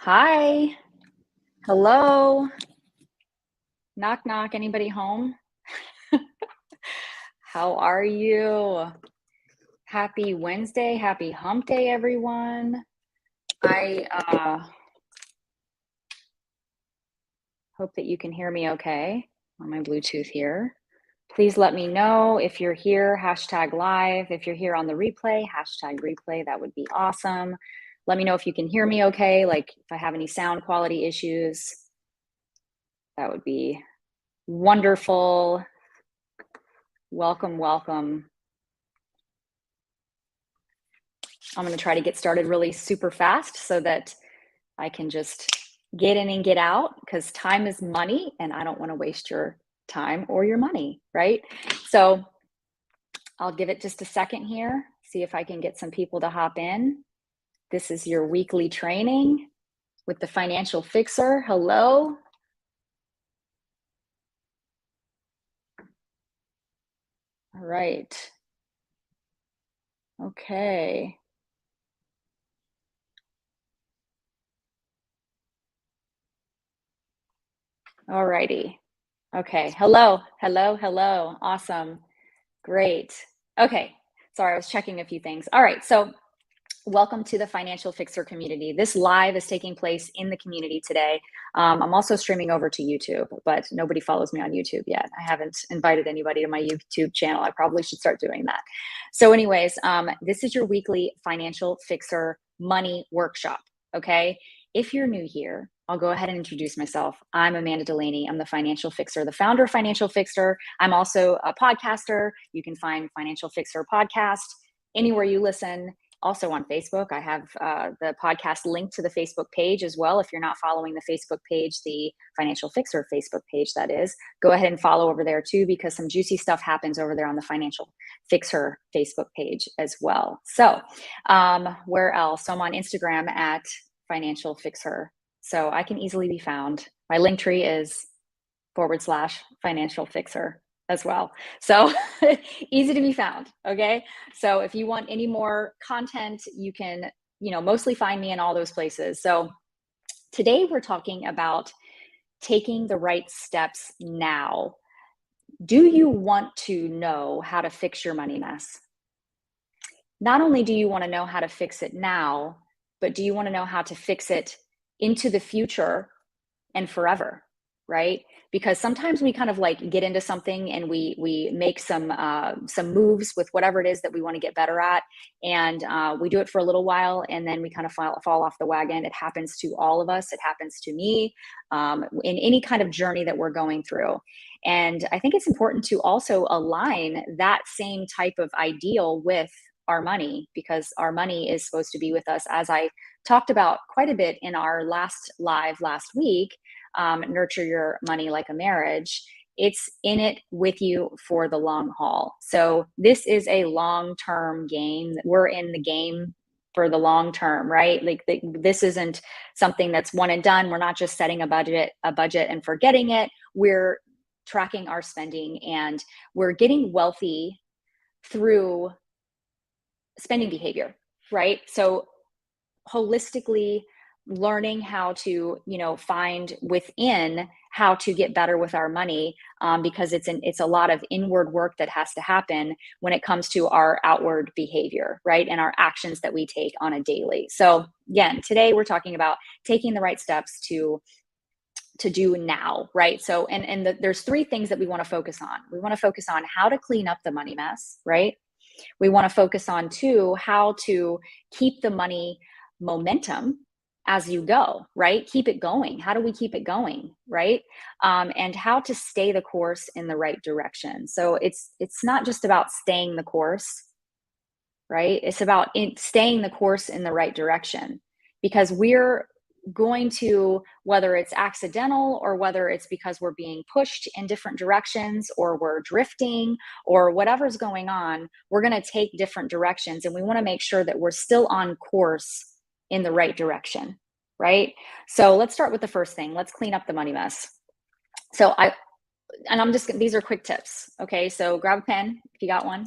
Hi. Hello. Knock, knock. Anybody home? How are you? Happy Wednesday. Happy hump day, everyone. I hope that you can hear me okay on my Bluetooth here. Please let me know if you're here, hashtag live. If you're here on the replay, hashtag replay. That would be awesome. Let me know if you can hear me okay, like if I have any sound quality issues. That would be wonderful. Welcome, welcome. I'm going to try to get started really super fast so that I can just get in and get out, because time is money and I don't want to waste your time or your money, right? So I'll give it just a second here, see if I can get some people to hop in. This is your weekly training with the Financial Fixer. Hello. All right. Okay. All righty. Okay. Hello. Hello. Hello. Awesome. Great. Okay. Sorry, I was checking a few things. All right. So welcome to the Financial Fixer community. This live is taking place in the community today. I'm also streaming over to YouTube, but nobody follows me on YouTube yet. I haven't invited anybody to my YouTube channel. I probably should start doing that. So anyways, this is your weekly Financial Fixer money workshop, okay? If you're new here, I'll go ahead and introduce myself. I'm Amanda Delaney. I'm the Financial Fixer, the founder of Financial Fixer. I'm also a podcaster. You can find Financial Fixer podcast anywhere you listen. Also on Facebook, I have the podcast linked to the Facebook page as well. If you're not following the Facebook page, the Financial Fixer Facebook page, that is, go ahead and follow over there too, because some juicy stuff happens over there on the Financial Fixer Facebook page as well. So where else? So I'm on Instagram at Financial Fixer. So I can easily be found. My link tree is /Financial Fixer as well. So easy to be found. Okay. So if you want any more content, you can, mostly find me in all those places. So today we're talking about taking the right steps now. Do you want to know how to fix your money mess? Not only do you want to know how to fix it now, but do you want to know how to fix it into the future and forever? Right? Because sometimes we kind of like get into something and we make some moves with whatever it is that we want to get better at, and we do it for a little while, and then we kind of fall off the wagon. It happens to all of us. It happens to me in any kind of journey that we're going through. And I think it's important to also align that same type of ideal with our money, because our money is supposed to be with us, as I talked about quite a bit in our last live last week. Nurture your money like a marriage. It's in it with you for the long haul. So this is a long-term game. We're in the game for the long term, right? Like this isn't something that's one and done. We're not just setting a budget and forgetting it. We're tracking our spending, and we're getting wealthy through spending behavior, right? So holistically learning how to find within how to get better with our money, because it's a lot of inward work that has to happen when it comes to our outward behavior, right, and our actions that we take on a daily. So again, today we're talking about taking the right steps to do now, right? So there's three things that we want to focus on. We want to focus on how to clean up the money mess, right? We want to focus on too how to keep the money momentum as you go, right? Keep it going. How do we keep it going, right? And how to stay the course in the right direction. So it's not just about staying the course, right? It's about staying the course in the right direction, because we're going to, whether it's accidental or whether it's because we're being pushed in different directions or we're drifting or whatever's going on, we're going to take different directions, and we want to make sure that we're still on course in the right direction, right? So let's start with the first thing. Let's clean up the money mess. So these are quick tips. Okay. So grab a pen if you got one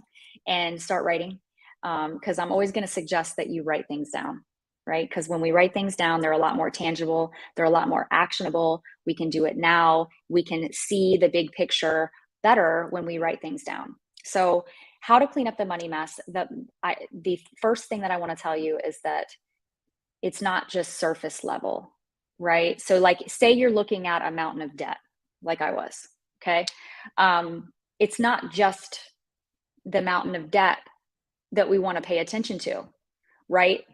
and start writing. Because I'm always going to suggest that you write things down. right? Because when we write things down, they're a lot more tangible, they're a lot more actionable. We can do it now. We can see the big picture better when we write things down. So, how to clean up the money mess? The first thing that I want to tell you is that it's not just surface level, right? So, like, say you're looking at a mountain of debt, like I was, okay? It's not just the mountain of debt that we want to pay attention to, right?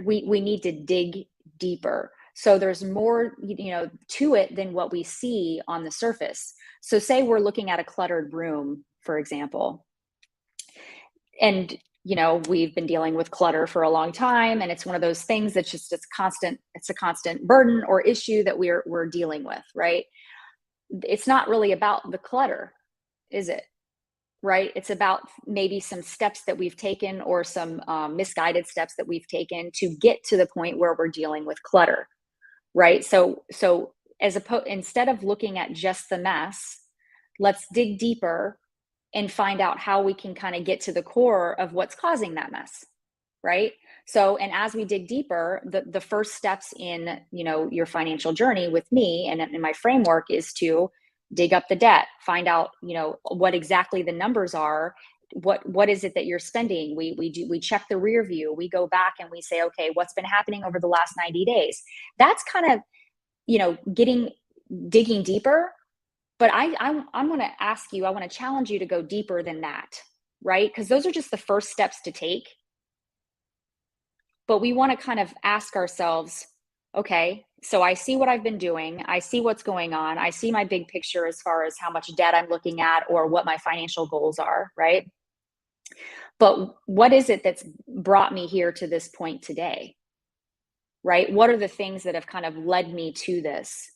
We need to dig deeper. So there's more, to it than what we see on the surface. So say we're looking at a cluttered room, for example, and we've been dealing with clutter for a long time, and it's one of those things that's just it's a constant burden or issue that we're dealing with, right? It's not really about the clutter, is it? Right? It's about maybe some steps that we've taken, or some misguided steps that we've taken to get to the point where we're dealing with clutter, right? So instead of looking at just the mess, let's dig deeper and find out how we can kind of get to the core of what's causing that mess, right? So, and as we dig deeper, the first steps in your financial journey with me and in my framework is to dig up the debt, find out what exactly the numbers are. What is it that you're spending? We check the rear view. We go back and we say, okay, what's been happening over the last 90 days? That's kind of digging deeper. But I'm going to ask you, I want to challenge you to go deeper than that, right? Because those are just the first steps to take. But we want to kind of ask ourselves, okay, so I see what I've been doing. I see what's going on. I see my big picture as far as how much debt I'm looking at or what my financial goals are, right? But what is it that's brought me here to this point today, right? What are the things that have kind of led me to this?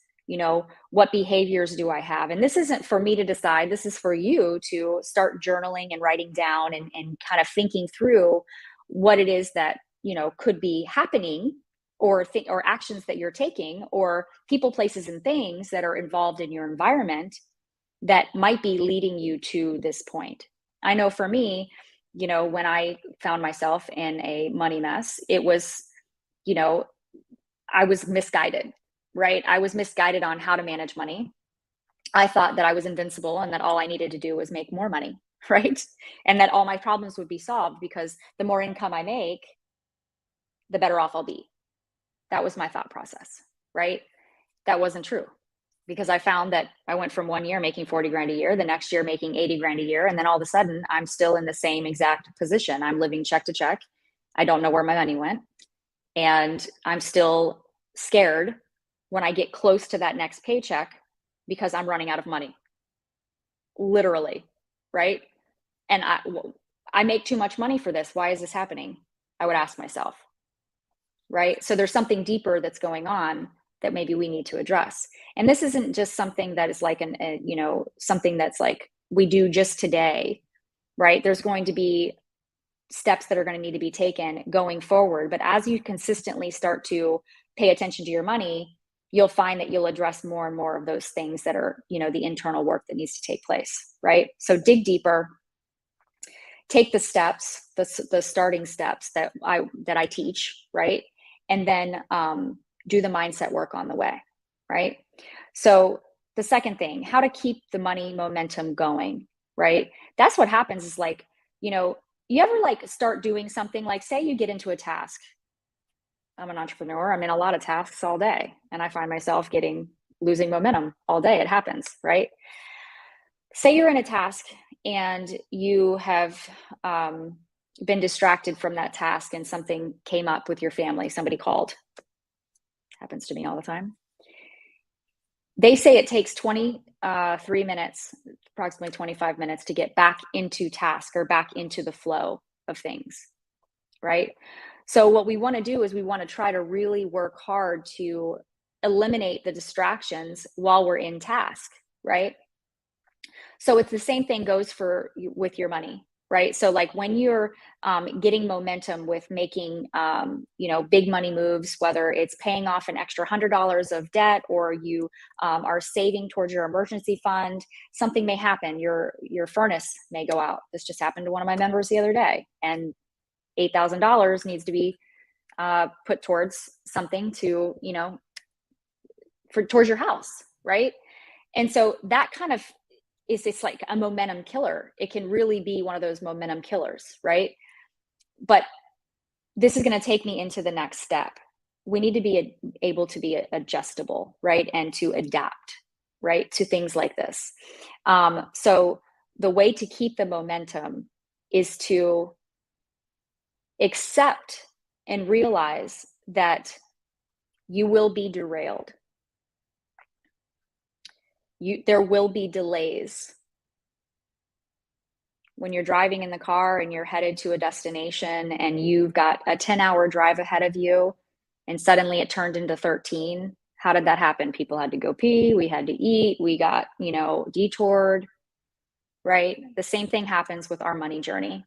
What behaviors do I have? And this isn't for me to decide. This is for you to start journaling and writing down and kind of thinking through what it is that could be happening, or actions that you're taking, or people, places, and things that are involved in your environment that might be leading you to this point. I know for me, when I found myself in a money mess, it was, I was misguided, right? I was misguided on how to manage money. I thought that I was invincible and that all I needed to do was make more money, right? And that all my problems would be solved because the more income I make, the better off I'll be. That was my thought process, right? That wasn't true, because I found that I went from 1 year making 40 grand a year, the next year making 80 grand a year. And then all of a sudden I'm still in the same exact position. I'm living check to check. I don't know where my money went. And I'm still scared when I get close to that next paycheck because I'm running out of money, literally, right? And I make too much money for this. Why is this happening? I would ask myself, right? So there's something deeper that's going on that maybe we need to address. And this isn't just something that is like something that's like we do just today, right? There's going to be steps that are going to need to be taken going forward. But as you consistently start to pay attention to your money, you'll find that you'll address more and more of those things that are, the internal work that needs to take place, right? So dig deeper, take the steps, the starting steps that I teach, right? And then do the mindset work on the way, right? So the second thing, how to keep the money momentum going, right? That's what happens is like, you ever like start doing something, like say you get into a task. I'm an entrepreneur. I'm in a lot of tasks all day, and I find myself losing momentum all day. It happens, right? Say you're in a task and you have been distracted from that task and something came up with your family. Somebody called. Happens to me all the time. They say it takes 23 minutes, approximately 25 minutes to get back into task or back into the flow of things, right? So what we want to do is we want to try to really work hard to eliminate the distractions while we're in task, right? So it's the same thing goes with your money, right? So like when you're getting momentum with making, big money moves, whether it's paying off an extra $100 of debt, or you are saving towards your emergency fund, something may happen. Your furnace may go out. This just happened to one of my members the other day, and $8,000 needs to be put towards something to, towards your house, right? And so that kind of is, it's like a momentum killer. It can really be one of those momentum killers, right? But this is going to take me into the next step. We need to be able to be adjustable, right? And to adapt, right? To things like this. So the way to keep the momentum is to accept and realize that you will be derailed. There will be delays. When you're driving in the car and you're headed to a destination and you've got a 10-hour drive ahead of you and suddenly it turned into 13, how did that happen? People had to go pee, we had to eat, we got, detoured, right? The same thing happens with our money journey.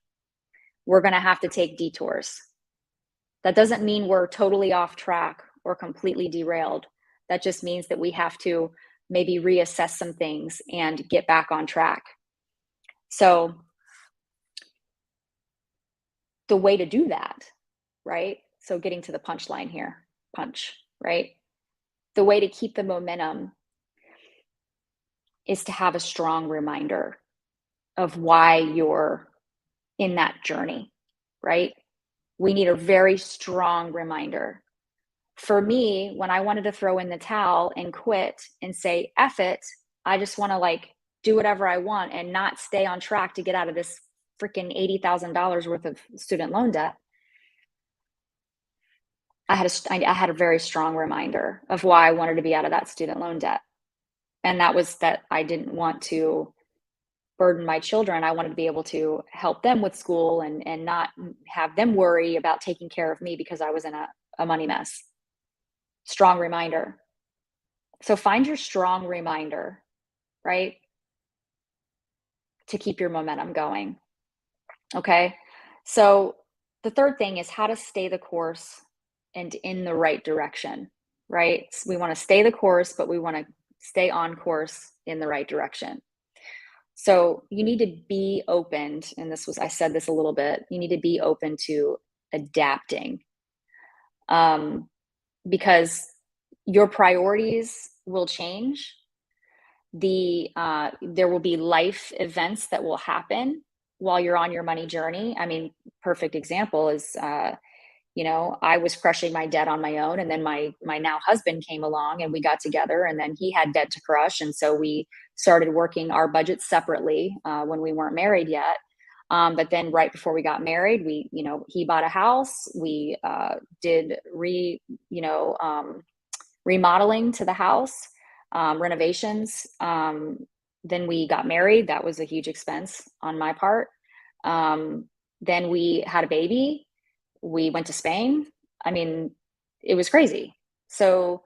We're going to have to take detours. That doesn't mean we're totally off track or completely derailed. That just means that we have to maybe reassess some things and get back on track. So the way to do that, right? So getting to the punchline here, right? The way to keep the momentum is to have a strong reminder of why you're in that journey, right? We need a very strong reminder. For me, when I wanted to throw in the towel and quit and say, F it, I just want to do whatever I want and not stay on track to get out of this freaking $80,000 worth of student loan debt. I had a very strong reminder of why I wanted to be out of that student loan debt. And that was that I didn't want to burden my children. I wanted to be able to help them with school and not have them worry about taking care of me because I was in a money mess. Strong reminder. So find your strong reminder, right? To keep your momentum going. Okay. So the third thing is how to stay the course and in the right direction, right? So we want to stay the course, but we want to stay on course in the right direction. So you need to be open, and I said this a little bit, you need to be open to adapting, because your priorities will change. There will be life events that will happen while you're on your money journey. I mean, perfect example is, I was crushing my debt on my own, and then my now husband came along, and we got together, and then he had debt to crush, and so we started working our budgets separately when we weren't married yet. But then right before we got married, he bought a house. We did remodeling to the house, renovations. Then we got married. That was a huge expense on my part. Then we had a baby. We went to Spain. I mean, it was crazy. So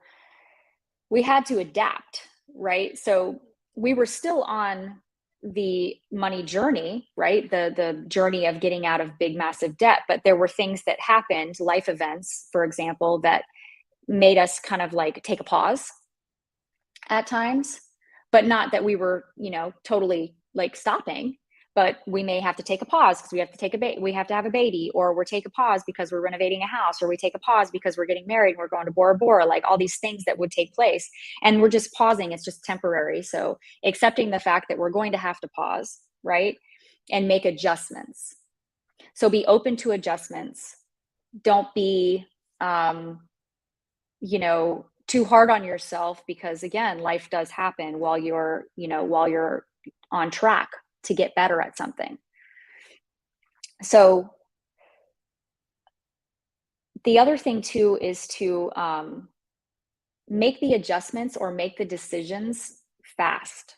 we had to adapt, right? So we were still on the money journey, right? The journey of getting out of big, massive debt. But there were things that happened, life events, for example, that made us kind of take a pause at times, but not that we were, totally stopping. But we may have to take a pause because we have to have a baby, or we're take a pause because we're renovating a house, or we take a pause because we're getting married and we're going to Bora Bora, all these things that would take place. And we're just pausing. It's just temporary. So accepting the fact that we're going to have to pause, right? And make adjustments. So be open to adjustments. Don't be, too hard on yourself, because again, life does happen while you're on track to get better at something. So the other thing too is to make the adjustments or make the decisions fast.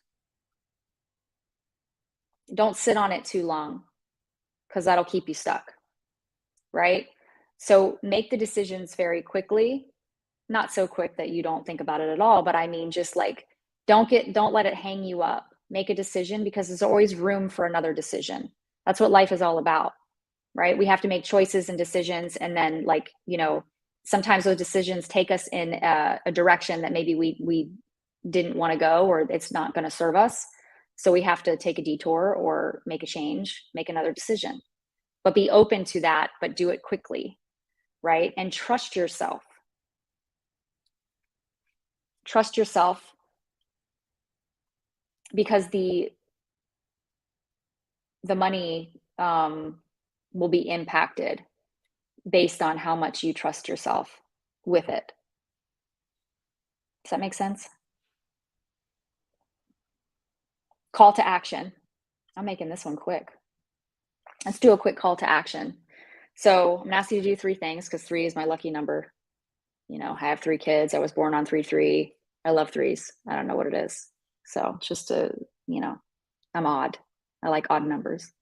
Don't sit on it too long, because that'll keep you stuck, right? So make the decisions very quickly, not so quick that you don't think about it at all, but I mean, just don't let it hang you up. Make a decision, because there's always room for another decision. That's what life is all about, right? We have to make choices and decisions, and then sometimes those decisions take us in a direction that maybe we didn't want to go, or it's not going to serve us. So we have to take a detour or make a change, make another decision. But be open to that, but do it quickly, right? And trust yourself. Trust yourself, because the money will be impacted based on how much you trust yourself with it. Does that make sense? Call to action. I'm making this one quick. Let's do a quick call to action. So I'm gonna ask you to do 3 things, because 3 is my lucky number. You know, I have 3 kids. I was born on 3-3. I love threes. I don't know what it is. So just to, you know, I'm odd. I like odd numbers.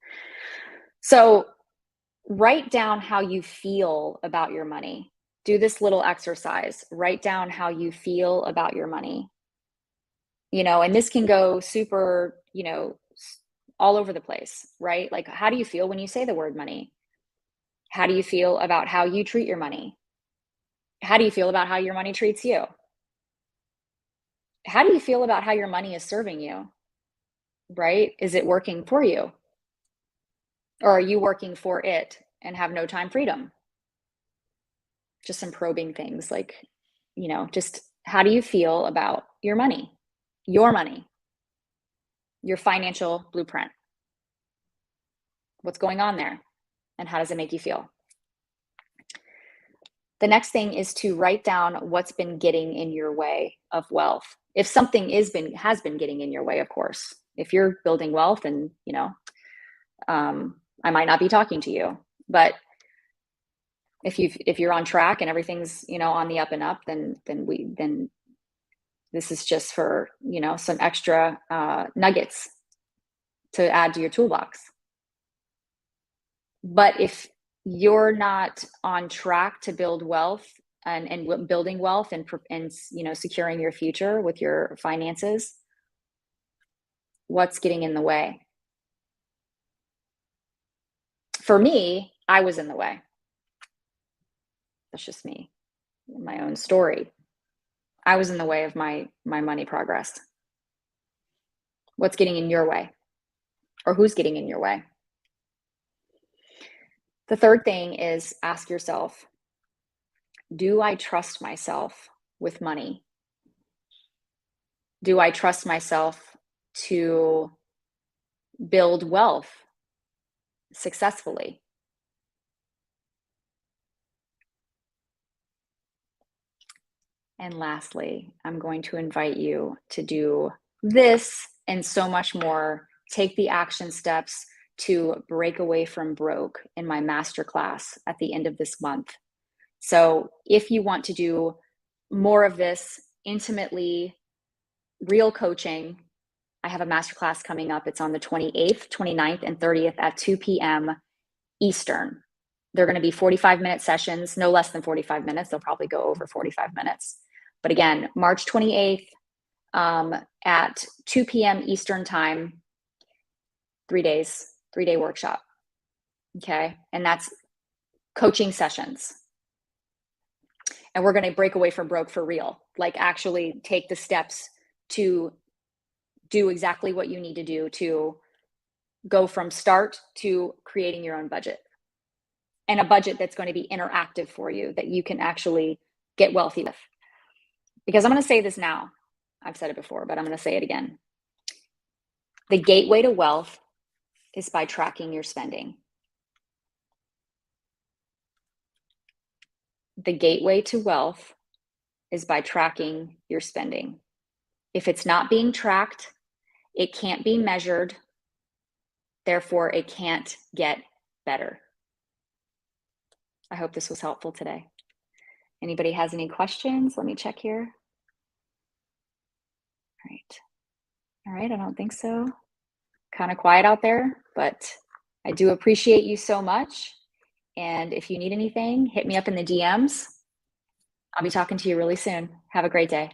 So write down how you feel about your money. Do this little exercise. Write down how you feel about your money. You know, and this can go super, you know, all over the place, right? Like, how do you feel when you say the word money? How do you feel about how you treat your money? How do you feel about how your money treats you? How do you feel about how your money is serving you? Right? Is it working for you? Or are you working for it and have no time freedom? Just some probing things, like, you know, just how do you feel about your money? Your money, your financial blueprint. What's going on there? And how does it make you feel? The next thing is to write down what's been getting in your way of wealth. If something has been getting in your way, of course. If you're building wealth, and, you know, I might not be talking to you, but if you're on track and everything's, you know, on the up and up, then this is just for, you know, some extra nuggets to add to your toolbox. But if you're not on track to build wealth, and building wealth, and you know, securing your future with your finances, what's getting in the way? For me, I was in the way. That's just me, my own story. I was in the way of my money progress. What's getting in your way? Or who's getting in your way? The third thing is, ask yourself, do I trust myself with money? Do I trust myself to build wealth successfully? And lastly, I'm going to invite you to do this and so much more. Take the action steps to break away from broke in my masterclass at the end of this month. So if you want to do more of this intimately, real coaching, I have a masterclass coming up. It's on the 28th, 29th, and 30th at 2 p.m. Eastern. They're going to be 45-minute sessions, no less than 45 minutes. They'll probably go over 45 minutes. But again, March 28th at 2 p.m. Eastern time, 3 days, 3-day workshop. Okay. And that's coaching sessions. And we're going to break away from broke for real, like actually take the steps to do exactly what you need to do to go from start to creating your own budget, and a budget that's going to be interactive for you, that you can actually get wealthy with. Because I'm going to say this now. I've said it before, but I'm going to say it again. The gateway to wealth is by tracking your spending. The gateway to wealth is by tracking your spending. If it's not being tracked, it can't be measured. Therefore, it can't get better. I hope this was helpful today. Anybody has any questions? Let me check here. All right, I don't think so. Kind of quiet out there, but I do appreciate you so much. And if you need anything, hit me up in the DMs. I'll be talking to you really soon. Have a great day.